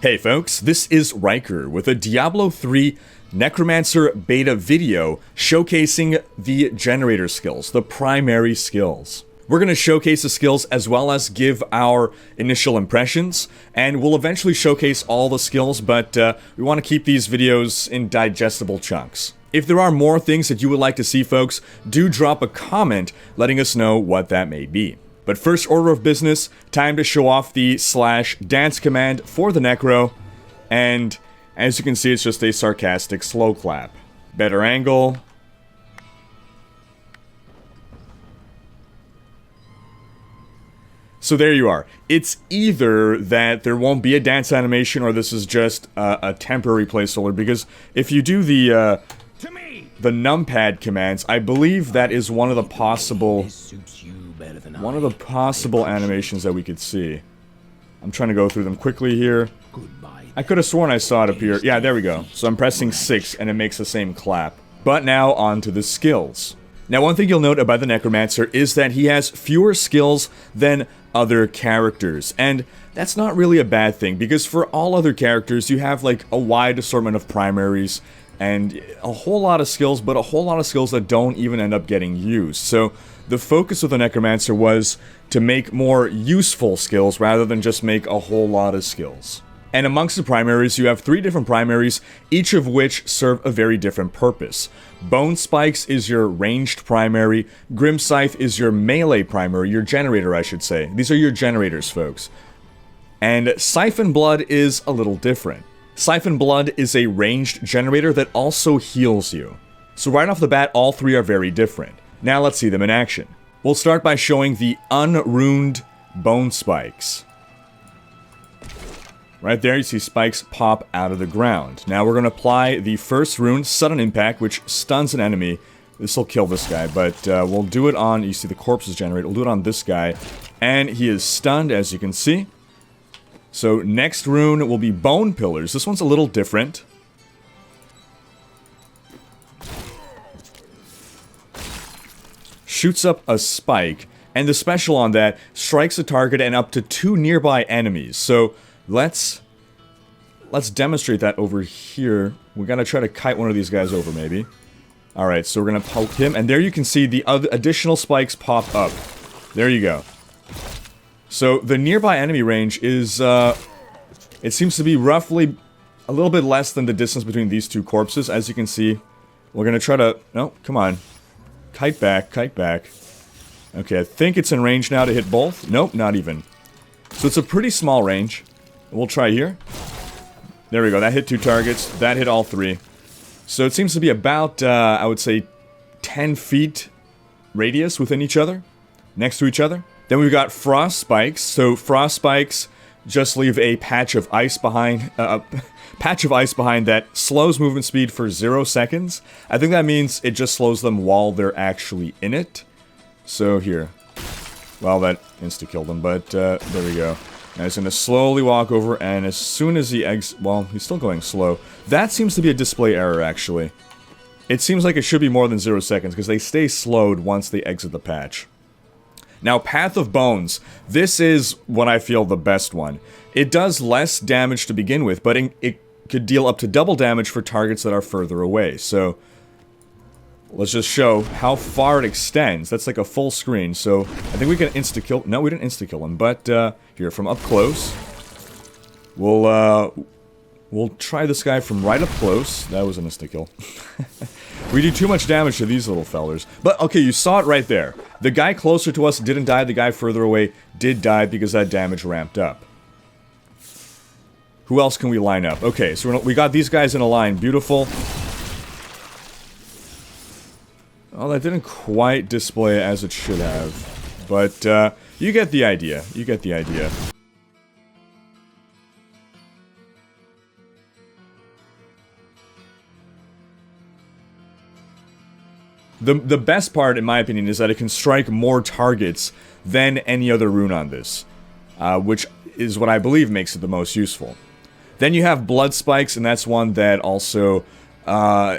Hey folks, this is Rhykker with a Diablo 3 Necromancer beta video showcasing the generator skills, the primary skills. We're going to showcase the skills as well as give our initial impressions, and we'll eventually showcase all the skills, but we want to keep these videos in digestible chunks. If there are more things that you would like to see, folks, do drop a comment letting us know what that may be. But first order of business, time to show off the /dance command for the Necro, and as you can see, it's just a sarcastic slow clap. Better angle. So there you are. It's either that there won't be a dance animation or this is just a temporary placeholder, because if you do the numpad commands, I believe that is one of the possible animations that we could see. I'm trying to go through them quickly here. I could have sworn I saw it appear. Yeah, there we go. So I'm pressing 6 and it makes the same clap. But now on to the skills. Now one thing you'll note about the Necromancer is that he has fewer skills than other characters. And that's not really a bad thing, because for all other characters you have like a wide assortment of primaries and a whole lot of skills, but a whole lot of skills that don't even end up getting used. So the focus of the Necromancer was to make more useful skills rather than just make a whole lot of skills. And amongst the primaries, you have 3 different primaries, each of which serve a very different purpose. Bone Spikes is your ranged primary, Grim Scythe is your melee primary, your generator I should say. These are your generators, folks. And Siphon Blood is a little different. Siphon Blood is a ranged generator that also heals you. So right off the bat, all 3 are very different. Now let's see them in action. We'll start by showing the unruned Bone Spikes. Right there, you see spikes pop out of the ground. Now we're going to apply the first rune, Sudden Impact, which stuns an enemy. This will kill this guy, but we'll do it on, you see the corpses generate, we'll do it on this guy. And he is stunned, as you can see. So next rune will be Bone Pillars. This one's a little different. Shoots up a spike, and the special on that strikes a target and up to 2 nearby enemies. So let's demonstrate that over here. We're gonna try to kite one of these guys over, maybe. Alright, so we're gonna poke him, and there you can see the other additional spikes pop up. There you go. So the nearby enemy range is, it seems to be roughly a little bit less than the distance between these 2 corpses. As you can see, we're gonna try to, no, come on. Kite back, kite back. Okay, I think it's in range now to hit both. Nope, not even. So it's a pretty small range. We'll try here. There we go, that hit 2 targets, that hit all 3. So it seems to be about, I would say, 10 feet radius within each other, next to each other. Then we've got Frost Spikes. So Frost Spikes just leave a patch of ice behind, that slows movement speed for 0 seconds. I think that means it just slows them while they're actually in it. So here. Well, that insta-killed him, but there we go. Now he's going to slowly walk over, and as soon as he well, he's still going slow. That seems to be a display error, actually. It seems like it should be more than 0 seconds, because they stay slowed once they exit the patch. Now, Path of Bones. This is what I feel the best one. It does less damage to begin with, but it could deal up to double damage for targets that are further away. So let's just show how far it extends. That's like a full screen, so I think we can insta-kill... No, we didn't insta-kill him, but here, from up close, we'll try this guy from right up close. That was an insta-kill. We do too much damage to these little fellers. But, okay, you saw it right there. The guy closer to us didn't die, the guy further away did die because that damage ramped up. Who else can we line up? Okay, so we got these guys in a line. Beautiful. Well, that didn't quite display as it should have. But, you get the idea. You get the idea. The best part, in my opinion, is that it can strike more targets than any other rune on this. Which is what I believe makes it the most useful. Then you have Blood Spikes, and that's one that also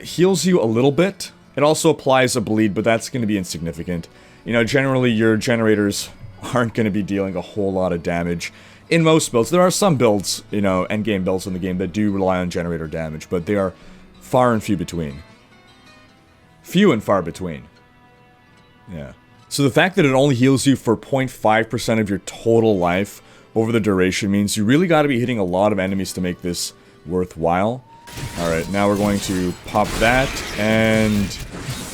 heals you a little bit. It also applies a bleed, but that's going to be insignificant. You know, generally your generators aren't going to be dealing a whole lot of damage. In most builds, there are some builds, you know, endgame builds in the game that do rely on generator damage, but they are far and few between. Few and far between. Yeah. So the fact that it only heals you for 0.5% of your total life over the duration means you really got to be hitting a lot of enemies to make this worthwhile. Alright, now we're going to pop that, and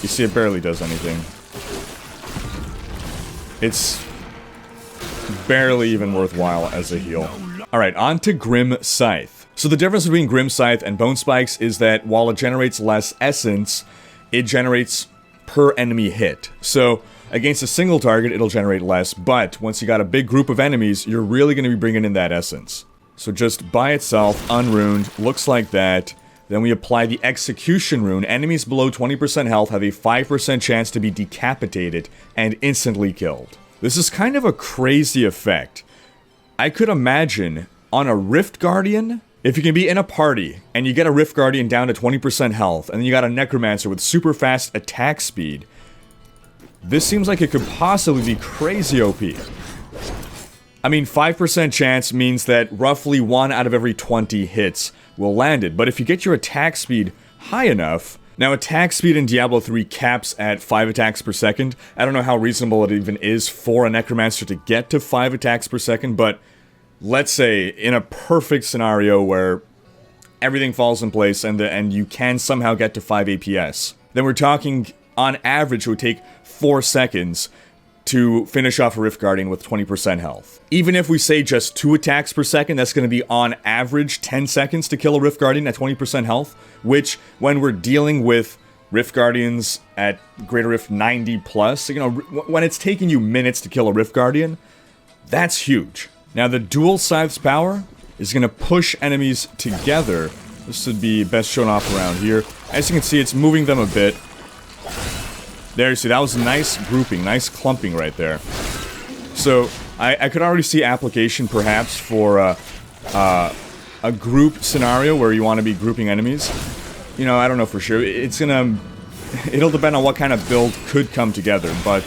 you see it barely does anything. It's barely even worthwhile as a heal. Alright, on to Grim Scythe. So the difference between Grim Scythe and Bone Spikes is that while it generates less essence, it generates per enemy hit. So against a single target, it'll generate less, but once you got a big group of enemies, you're really going to be bringing in that essence. So just by itself, unruned, looks like that. Then we apply the Execution rune. Enemies below 20% health have a 5% chance to be decapitated and instantly killed. This is kind of a crazy effect. I could imagine on a Rift Guardian, if you can be in a party and you get a Rift Guardian down to 20% health, and then you got a Necromancer with super fast attack speed, this seems like it could possibly be crazy OP. I mean, 5% chance means that roughly 1 out of every 20 hits will land it, but if you get your attack speed high enough... Now, attack speed in Diablo 3 caps at 5 attacks per second. I don't know how reasonable it even is for a Necromancer to get to 5 attacks per second, but let's say in a perfect scenario where everything falls in place and you can somehow get to 5 APS, then we're talking, on average, it would take 4 seconds to finish off a Rift Guardian with 20% health. Even if we say just 2 attacks per second, that's going to be on average 10 seconds to kill a Rift Guardian at 20% health, which, when we're dealing with Rift Guardians at Greater Rift 90 plus, you know, when it's taking you minutes to kill a Rift Guardian, that's huge. Now, the dual scythe's power is going to push enemies together. This would be best shown off around here. As you can see, it's moving them a bit. There, you see, that was a nice grouping, nice clumping right there. So, I could already see application, perhaps, for a group scenario where you want to be grouping enemies. You know, I don't know for sure. It'll depend on what kind of build could come together, but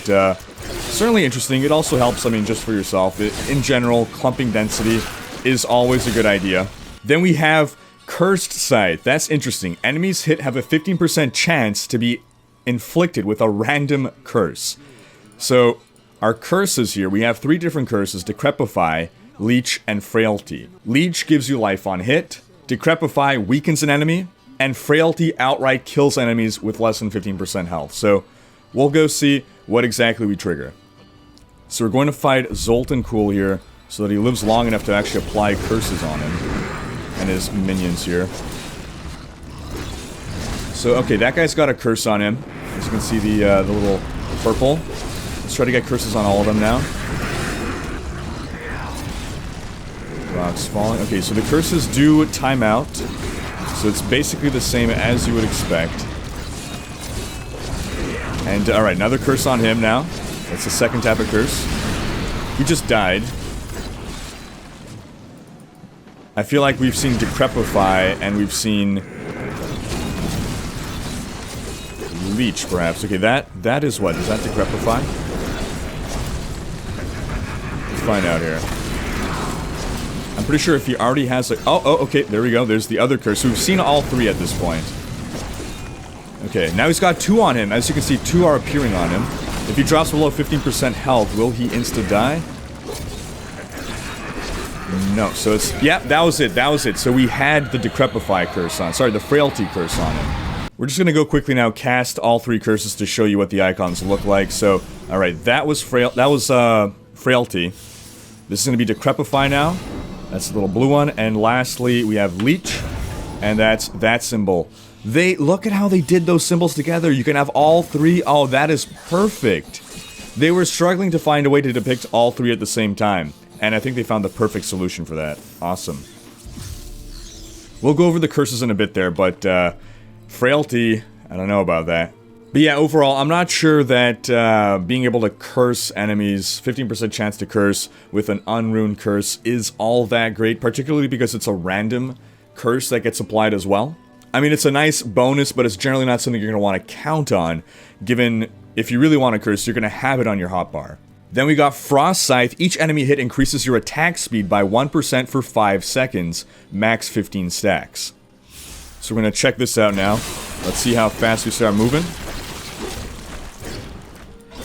certainly interesting. It also helps, I mean, just for yourself. In general, clumping density is always a good idea. Then we have Cursed Scythe. That's interesting. Enemies hit have a 15% chance to be inflicted with a random curse. So, our curses here, we have 3 different curses: Decrepify, Leech, and Frailty. Leech gives you life on hit, Decrepify weakens an enemy, and Frailty outright kills enemies with less than 15% health. So, we'll go see what exactly we trigger. So we're going to fight Zoltan Cool here, so that he lives long enough to actually apply curses on him and his minions here. So, okay, that guy's got a curse on him. As you can see, the little purple. Let's try to get curses on all of them now. Rocks falling. Okay, so the curses do time out. So it's basically the same as you would expect. And, alright, another curse on him now. That's the second type of curse. He just died. I feel like we've seen Decrepify, and we've seen Leech, perhaps. Okay, that is what? Is that Decrepify? Let's find out here. I'm pretty sure if he already has a... Oh, okay, there we go. There's the other curse. So we've seen all 3 at this point. Okay, now he's got 2 on him. As you can see, 2 are appearing on him. If he drops below 15% health, will he insta-die? No, so it's... Yeah, that was it. So we had the Decrepify curse on. Sorry, the Frailty curse on him. We're just gonna go quickly now, cast all 3 curses to show you what the icons look like. So, alright, that was Frailty. This is gonna be Decrepify now. That's the little blue one. And lastly, we have Leech. And that's that symbol. Look at how they did those symbols together. You can have all 3. Oh, that is perfect. They were struggling to find a way to depict all 3 at the same time. And I think they found the perfect solution for that. Awesome. We'll go over the curses in a bit there, but, Frailty, I don't know about that. But yeah, overall, I'm not sure that being able to curse enemies, 15% chance to curse with an unruned curse, is all that great, particularly because it's a random curse that gets applied as well. I mean, it's a nice bonus, but it's generally not something you're going to want to count on, given if you really want to curse, you're going to have it on your hotbar. Then we got Frost Scythe. Each enemy hit increases your attack speed by 1% for 5 seconds, max 15 stacks. So we're going to check this out now. Let's see how fast we start moving.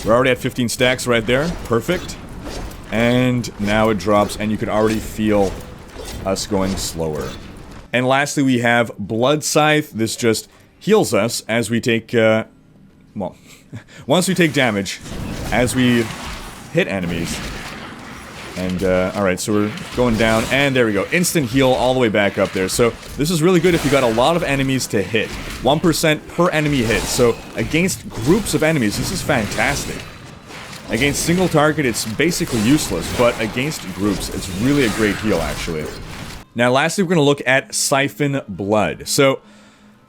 We're already at 15 stacks right there. Perfect. And now it drops, and you can already feel us going slower. And lastly, we have Blood Scythe. This just heals us as we take, well, once we take damage, as we hit enemies. And, alright, so we're going down, and there we go. Instant heal all the way back up there. So, this is really good if you got a lot of enemies to hit. 1% per enemy hit. So, against groups of enemies, this is fantastic. Against single target, it's basically useless, but against groups, it's really a great heal, actually. Now, lastly, we're going to look at Siphon Blood. So,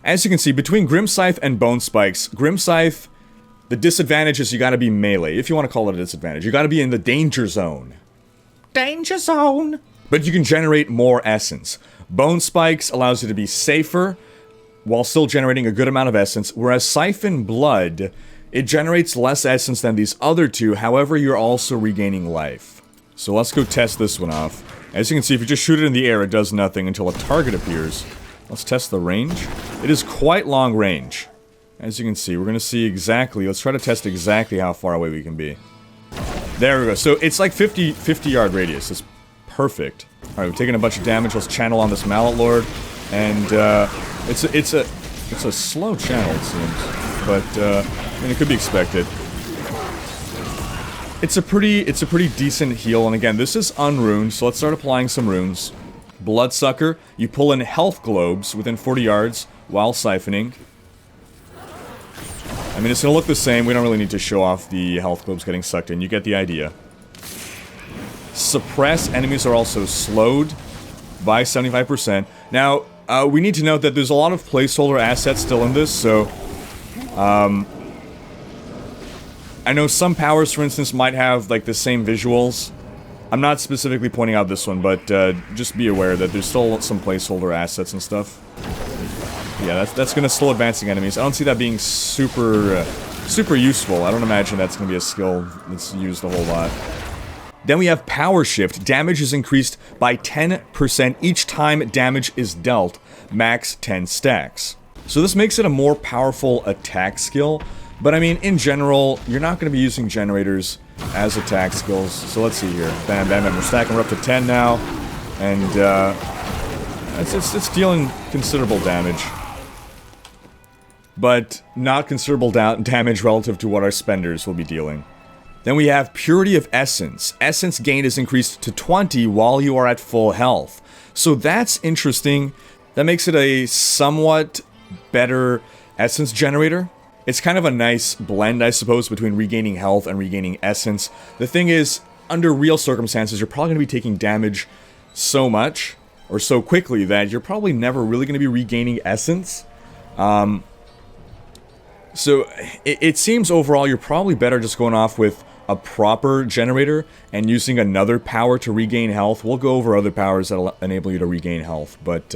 as you can see, between Grim Scythe and Bone Spikes, Grim Scythe, the disadvantage is you gotta be melee, if you want to call it a disadvantage. You gotta be in the danger zone. Danger zone! But you can generate more essence. Bone Spikes allows you to be safer, while still generating a good amount of essence, whereas Siphon Blood, it generates less essence than these other two, however you're also regaining life. So let's go test this one off. As you can see, if you just shoot it in the air, it does nothing until a target appears. Let's test the range. It is quite long range. As you can see, we're going to see exactly, let's try to test exactly how far away we can be. There we go. So it's like 50 yard radius. It's perfect. Alright, we've taken a bunch of damage. Let's channel on this Mallet Lord. And it's a slow channel, it seems. But, I mean, it could be expected. It's a pretty decent heal. And again, this is unruned, so let's start applying some runes. Bloodsucker, you pull in health globes within 40 yards while siphoning. I mean, it's going to look the same. We don't really need to show off the health globes getting sucked in. You get the idea. Suppress. Enemies are also slowed by 75%. Now, we need to note that there's a lot of placeholder assets still in this, so... I know some powers, for instance, might have, like, the same visuals. I'm not specifically pointing out this one, but just be aware that there's still some placeholder assets and stuff. Yeah, that's gonna slow advancing enemies. I don't see that being super useful. I don't imagine that's gonna be a skill that's used a whole lot. Then we have Power Shift. Damage is increased by 10% each time damage is dealt. Max 10 stacks. So this makes it a more powerful attack skill. But I mean, in general, you're not gonna be using generators as attack skills. So let's see here. Bam, bam, bam. We're stacking. We're up to 10 now. And, it's dealing considerable damage. But not considerable damage relative to what our spenders will be dealing. Then we have Purity of Essence. Essence gain is increased to 20 while you are at full health. So that's interesting. That makes it a somewhat better essence generator. It's kind of a nice blend, I suppose, between regaining health and regaining essence. The thing is, under real circumstances, you're probably going to be taking damage so much, or so quickly, that you're probably never really going to be regaining essence. So, it seems overall you're probably better just going off with a proper generator and using another power to regain health. We'll go over other powers that'll enable you to regain health, but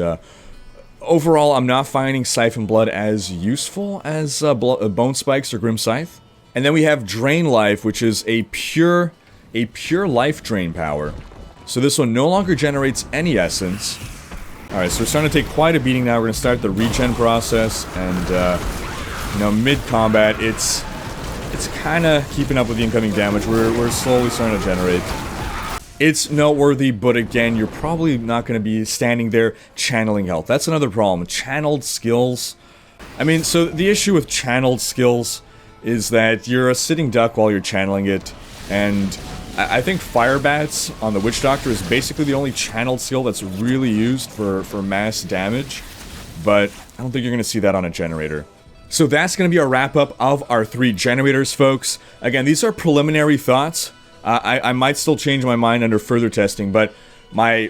overall I'm not finding Siphon Blood as useful as Bone Spikes or Grim Scythe. And then we have Drain Life, which is a pure life drain power. So this one no longer generates any essence. Alright, so we're starting to take quite a beating now. We're going to start the regen process, and you know, mid-combat, it's kind of keeping up with the incoming damage. We're slowly starting to generate. It's noteworthy, but again, you're probably not going to be standing there channeling health. That's another problem. Channeled skills. I mean, so the issue with channeled skills is that you're a sitting duck while you're channeling it, and I think Fire Bats on the Witch Doctor is basically the only channeled skill that's really used for mass damage, but I don't think you're going to see that on a generator. So that's going to be our wrap-up of our 3 generators, folks. Again, these are preliminary thoughts. I might still change my mind under further testing, but my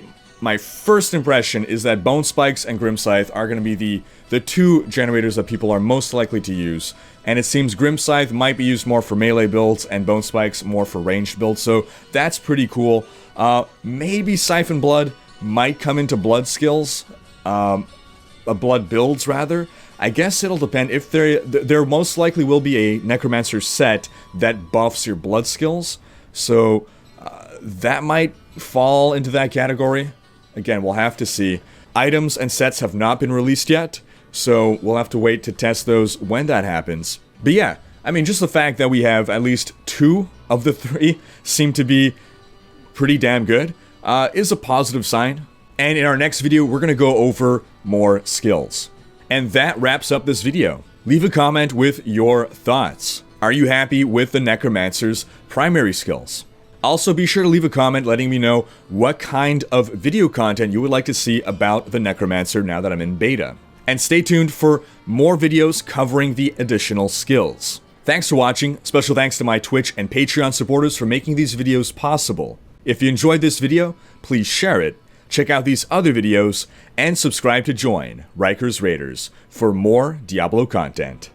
first impression is that Bone Spikes and Grim Scythe are going to be the 2 generators that people are most likely to use. And it seems Grim Scythe might be used more for melee builds, and Bone Spikes more for ranged builds, so that's pretty cool. Maybe Siphon Blood might come into blood skills, blood builds, rather. I guess it'll depend. If there most likely will be a Necromancer set that buffs your blood skills. So that might fall into that category. Again, we'll have to see. Items and sets have not been released yet, so we'll have to wait to test those when that happens. But yeah, I mean, just the fact that we have at least 2 of the 3 seem to be pretty damn good is a positive sign. And in our next video, we're going to go over more skills. And that wraps up this video. Leave a comment with your thoughts. Are you happy with the Necromancer's primary skills? Also, be sure to leave a comment letting me know what kind of video content you would like to see about the Necromancer now that I'm in beta. And stay tuned for more videos covering the additional skills. Thanks for watching. Special thanks to my Twitch and Patreon supporters for making these videos possible. If you enjoyed this video, please share it, check out these other videos, and subscribe to join Rhykker's Raiders for more Diablo content.